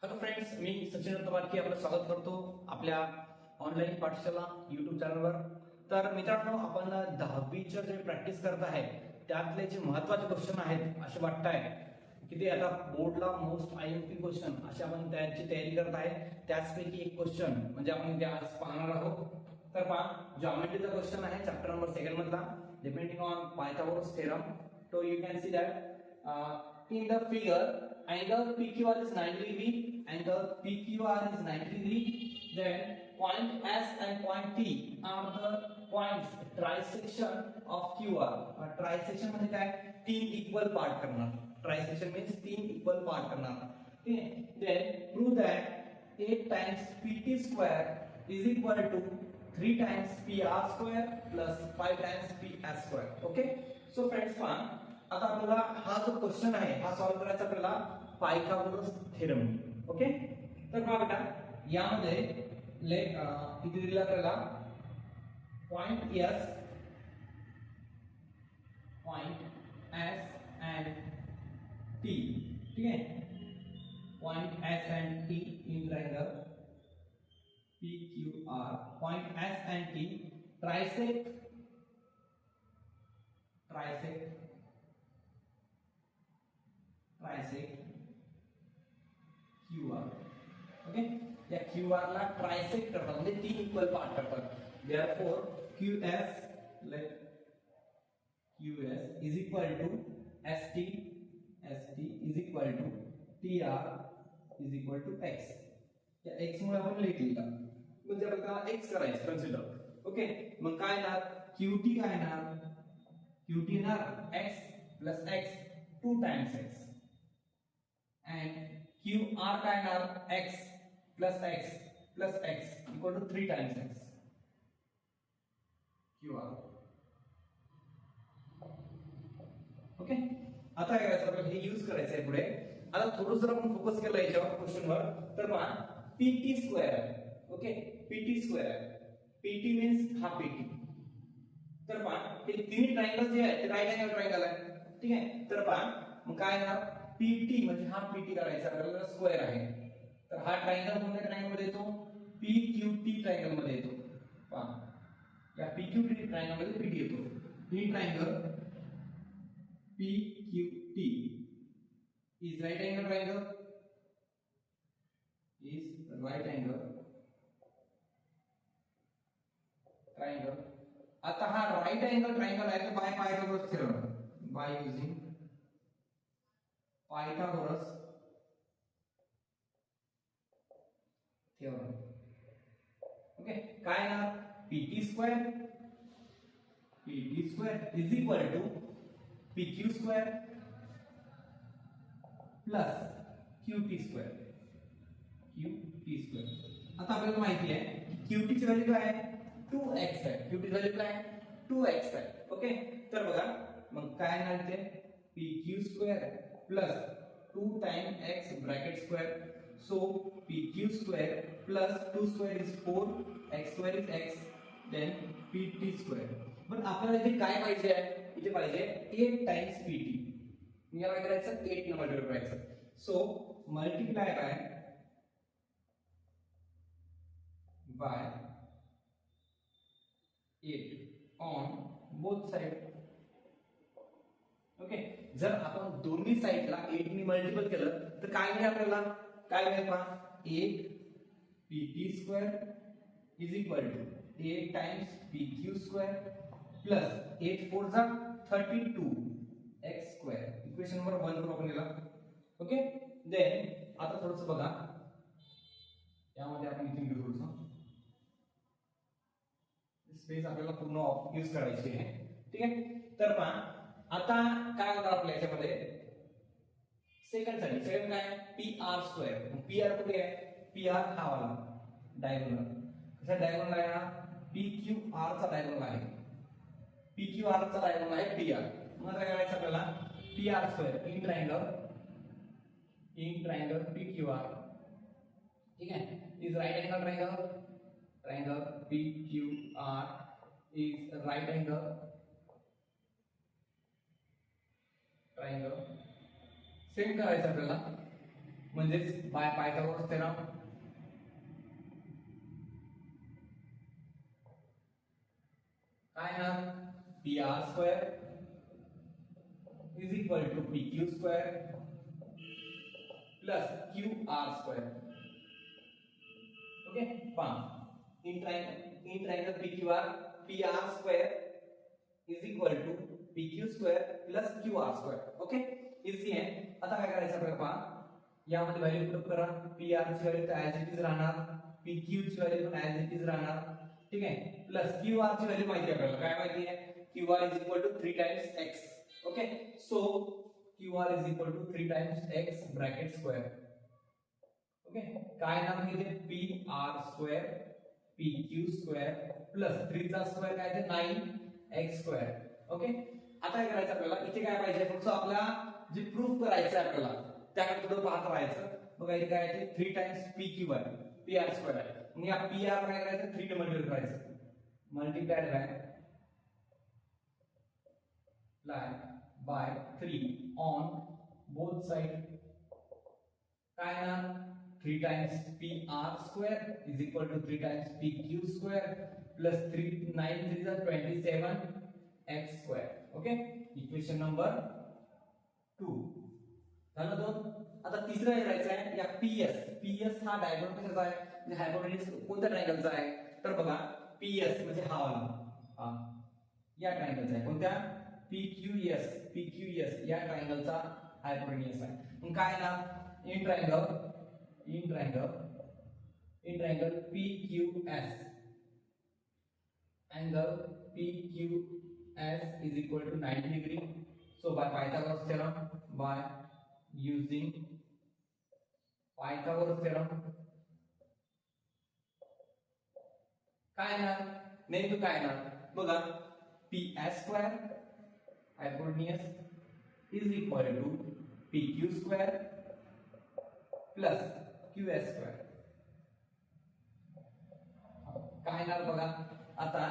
Hello friends, मी सचिन रत्नबारकी आपलं स्वागत करतो आपल्या ऑनलाईन पाठशाला युट्यूब चॅनलवर. तर मित्रांनो, आपण 10वीचं जे प्रॅक्टिस करत आहे त्यातले जे महत्त्वाचे क्वेश्चन आहेत असे वाटत आहे की ते आता बोर्डला मोस्ट IMP क्वेश्चन असे आपण त्याची तयारी करत आहे. त्याचपैकी एक क्वेश्चन म्हणजे आपण ते आज पाहणार आहोत. तर पहा, जॉमेट्रीचा क्वेश्चन आहे चॅप्टर नंबर 2 मधला, depending on Pythagoras theorem. So you can see that in the figure angle PQR is 90 degree, angle PQR is 90 degree, then point S and point T are the points trisection of QR. Trisection म्हणजे काय? तीन equal part करणार. Trisection means तीन equal part करणार. Okay, then prove that 8 times PT square is equal to 3 times PR square plus 5 times PS square. Okay, so friends, पहा, आता आपल्याला हा जो क्वेश्चन आहे हा सॉल्व्ह करायचा आपल्याला पायथागोरस थेरम. ओके, तर पहा बेटा, यामध्ये किती दिला आपल्याला पॉइंट एस अँड टी. ठीक आहे, point S and T in triangle PQR. Point S and T trisect QR. Okay, या QR ला ट्रायसेक्ट करतात म्हणजे तीन इक्वल पार्ट करतात. Therefore QS is equal to ST is equal to TR is equal to X. या X मुळे आपण लिहिलं म्हणजे आपल्याला X करायचं कन्सिडर. ओके, मग काय येणार? QT काय येणार? QT येणार X plus X 2 times X and QR काय येणार? X plus X equal to 3 times X. QR. Okay, आता काय करायचं आपल्याला? हे यूज करायचं आहे पुढे. आता थोडं जर आपण फोकस केलं याच्यावर क्वेश्चनवर, तर पहा PT स्क्वेअर आहे. ओके, PT स्क्वेअर आहे. PT मीन्स हा PT. तर पहा, हे तिन्ही ट्रायंगल जे आहे ते राईट अँगल ट्रायंगल आहे. ठीक आहे, तर पहा मग काय येणार? PT म्हणजे हा PT करायचा आपल्याला, स्क्वेअर आहे. तर हा ट्रायंगल कोणत्या ट्रायंगल मध्ये येतो? PQT ट्रायंगल मध्ये येतो. पहा, या PQT ट्रायंगल मध्ये PT येतो. ही triangle PQT is right angle triangle. आता हा राइट एंगल ट्रायंगल आहे तर by Pythagoras theorem, by using Pythagoras theorem. Okay, काय ना? PT square is equal to PQ square plus QT square. आता आपल्याला माहिती आहे की QT ची व्हॅल्यू काय आहे? 2x आहे. QT ची व्हॅल्यू काय आहे? 2x आहे. ओके, तर बघा मग काय येणार ते? PQ square plus 2 time x bracket square. So PQ square plus 2 square is 4, x square is x, then PT square. पण आपल्याला इथे काय पाहिजे आहे? इथे पाहिजे 8 टाइम्स PT. याला काय करायचं? 8 ने मल्टिप्लाय करायचं. So multiply by 8 on both side. Okay, जर आपण दोन्ही साइडला 8 ने मल्टिपल केलं तर काय मिळेल आपल्याला? काय मिळेल पहा? 8 PT square is equal to 8 times PQ square plus 8 4 जा 32 x स्क्वेअर. इक्वेशन नंबर 1 करू आपण याला. ओके, देन आता थोडंसं बघा, यामध्ये आपण इथे घेऊ थोडंसं स्पेस आपल्याला पूर्ण यूज करायची आहे. ठीक आहे, तर पहा आता काय होणार आपल्या याच्यामध्ये सेकंड काय? PR square. PR कुठे आहे? PR हा वाला डायगोनल. कसा डायगोनल आहे? PQR चा डायगोनल आहे. PQR चा डायगोनल आहे PR. मग काय करायचं आपल्याला? PR square in triangle PQR. ठीक आहे, is right angle triangle PQR is right angle triangle. Same करायचं आपल्याला. म्हणजेच बाय पायथागोरस थेरम काय ना P R square is equal to P Q square plus Q R square. Okay पहा in triangle P Q R P R square is equal to P Q square plus Q R square. Okay easy आहे. आता काय करायचं आपल्याला पहा यामध्ये value put करा. P R ची व्हॅल्यू तर ऍज इट इज राहणार, पी क्यू ची व्हॅल्यू पण ऍज इट इज राहणार. ठीक आहे प्लस क्यू आर ची व्हॅल्यू माहिती आहे आपल्याला. काय माहिती आहे Q R is equal to 3 times X. Okay so Q R is equal to 3 times X bracket square. Okay काय नाव घेते P R square P Q square plus 3 चा स्क्वेअर काय ते 9 एक्स स्क्वेअर. ओके आता काय करायचं आपल्याला इथे काय पाहिजे फक्त आपल्याला जे प्रूफ करायचं आहे आपल्याला त्याकडे थोडं पाहत राहायचं. बघा इथे काय आहे 3 टाइम्स पी क्यू आहे पी आर स्क्वेअर आहे. मग या पी आर काय करायचं 3 ने मल्टिप्लाय करायचं. Multiplied by 3 on both side. काय ना 3 times P R square is equal to 3 times P Q square plus 3 9 3 27 X square. Okay equation number 2 झालं 2. आता तिसरं करायचं आहे या पीएस. पीएस हा डायगोनल कशाचा आहे म्हणजे हायपोटेन्यूज कोणत्या ट्रायंगलचा आहे तर बघा पीएस म्हणजे हा वाला या ट्रायंगलचा आहे. कोणत्या पीक्यूएस या ट्रायंगलचा हायपोटेन्यूज आहे. मग काय ना in triangle PQS angle PQS is equal to 90 degree. So by Pythagoras theorem, by using Pythagoras theorem, काय ना नेमकं काय ना बघा PS square hypotenuse is equal to PQ square plus QS square. काय ना बघा आता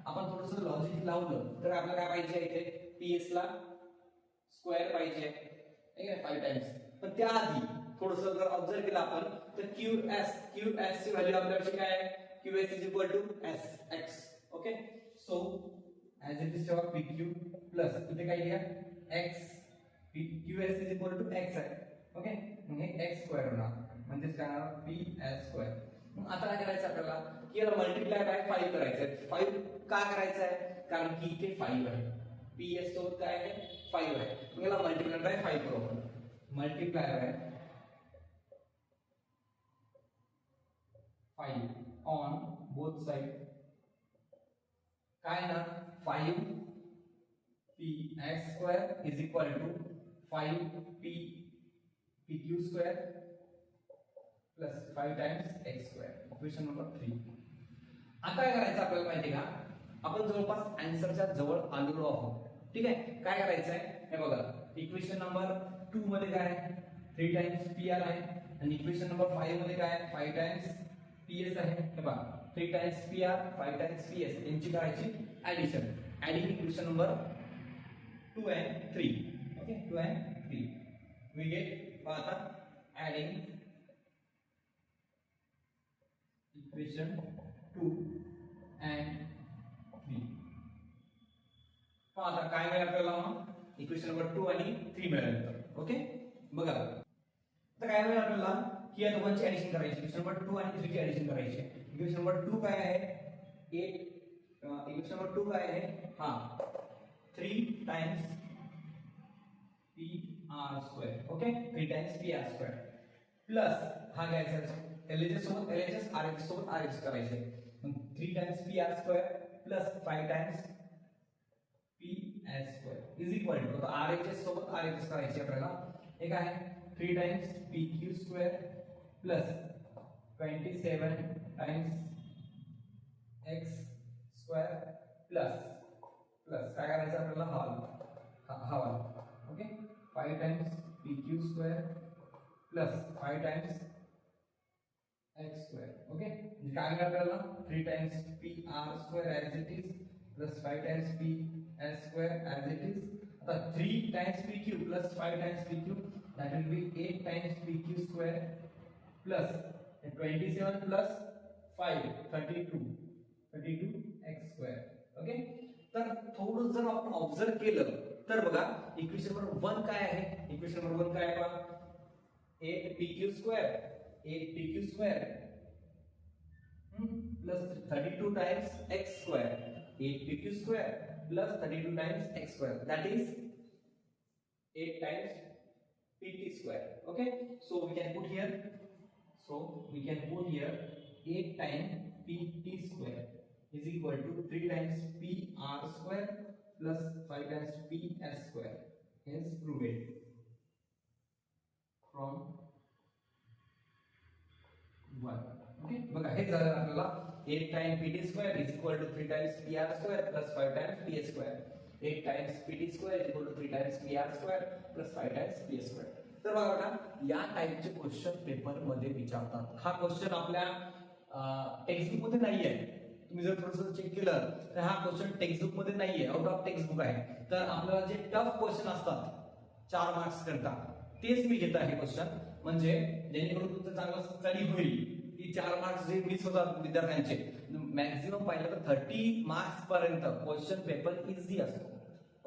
आपण थोडंसं लॉजिक लावलं तर आपल्याला काय पाहिजे इथे पीएस ला स्क्वेअर पाहिजे ठीक आहे 5 टाइम्स. पण त्याआधी थोडंसं जर ऑब्झर्व केलं आपण तर QS ची व्हॅल्यू आपल्याकडे काय आहे QS is equal to SX. Okay so as it is ठेवा PQ प्लस इथे काय लिहा X QS is equal to X आहे. ओके मग हे X स्क्वेअर होणार म्हणजे काय होणार PS स्क्वेअर. मग आता काय करायचं आपल्याला की याला मल्टिप्लाय बाय 5 करायचं आहे. 5 का करायचं आहे कारण की इथे 5 आहे पीएस सोबत काय आहे 5 आहे. मग याला मल्टिप्लाय बाय 5 करू आपण. Multiply by 5 on both side. काय ना 5 px square is equal to 5 pq square plus 5 times x square. Equation number 3. आता काय करायचं आपल्याला माहिती का आपण जवळपास आन्सरच्या जवळ आलेलो आहोत. ठीक आहे काय करायचं आहे हे बघा इक्वेशन नंबर 2 मध्ये काय आहे 3 टाइम्स pr आहे आणि इक्वेशन नंबर 5 मध्ये काय आहे 5 टाइम्स ps आहे. हे बघा 3 टाइम्स pr 5 टाइम्स ps यांची करायची addition. Adding equation number 2 and 3. Okay 2 and 3 we get आता ऍडिंग इक्वेशन 2 and 3. आता काय मिळेल आपल्याला इक्वेशन नंबर 2 आणि 3 मिळालं. ओके बघा आता काय मिळेल आपल्याला की या दोघांची ऍडिशन करायची. इक्वेशन नंबर 2 आणि 3 ची ऍडिशन करायची. इक्वेशन नंबर 2 काय आहे 8 इक्वेशन नंबर 2 काय आहे हा 3 times pr square. Okay 3 times pr square plus हा घ्यायचा LHS सोबत LHS RHS सोबत RHS करायचे. 3 times pr square plus 5 times ps square is equal to आता RHS सोबत RHS करायचे आपल्याला. हे काय 3 times pq square plus 27 times x square plus काय करायचं आपल्याला हा वाला. Okay 5 times pq square plus 5 times x square. Okay म्हणजे काय मिळालं आपल्याला 3 times pr square as it is plus 5 times ps square as it is. आता 3 times pq plus 5 times pq that will be 8 times pq square plus 27 plus 5 32 x square. Okay, तर थोडं जर आपण observe केलं तर बघा इक्वेशन नंबर 1 काय आहे, इक्वेशन नंबर 1 काय आहे बघा 8pq square plus 32 times x square, 8pq square plus 32 times x square, that is 8 times pt square. Okay, so we can put here 8 times pt square is equal to 3 times pr square plus 5 times ps square. Hence proved from 1. Okay, बघा हे झालं आपल्याला 8 times pt square is equal to 3 times pr square plus 5 times ps square. 8 times pt square is equal to 3 times pr square plus 5 times ps square. तर बघा या टाइपचे question paper मध्ये विचारतात. हा क्वेश्चन आपल्या टेक्स्ट बुक मध्ये नाहीये. तुम्ही जर थोडंसं चेक केलं तर हा क्वेश्चन टेक्स्ट बुक मध्ये नाहीये, आउट ऑफ टेक्स्ट बुक आहे. तर आपल्याला जे टफ क्वेश्चन असतात 4 मार्क्स करता तेच मी घेत आहे क्वेश्चन, म्हणजे जेणेकरून तुमचं चांगलं स्टडी होईल. की 4 मार्क्स जे मिस होतात विद्यार्थ्यांचे मॅक्झिमम पाहिलं तर 30 मार्क्स पर्यंत क्वेश्चन पेपर इझी असतो.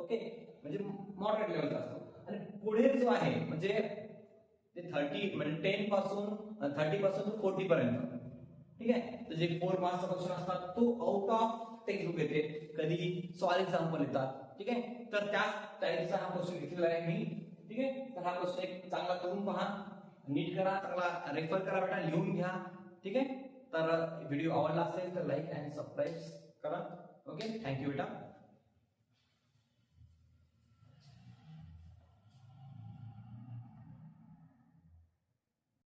ओके, म्हणजे मॉडरेट लेवलचा असतो. आणि पुढे जो आहे म्हणजे ते 30 म्हणजे 10 पासून 30 पासून 40 पर्यंत, ठीक आहे. तर जे 4 मार्क्सचा क्वेश्चन असतात तो आउट ऑफ टेक्स्ट बुक येते, कधी सॉल्व एक्झाम्पल येतात, ठीक आहे. तर त्याच टाईपचा हा क्वेश्चन घेतलेला आहे मी, ठीक आहे. तर हा क्वेश्चन एक चांगला करून पहा, नीट करा, चांगला रेफर करा बेटा, लिहून घ्या, ठीक आहे. तर व्हिडिओ आवडला असेल तर लाईक अँड सबस्क्राईब करा. ओके, थँक्यू बेटा.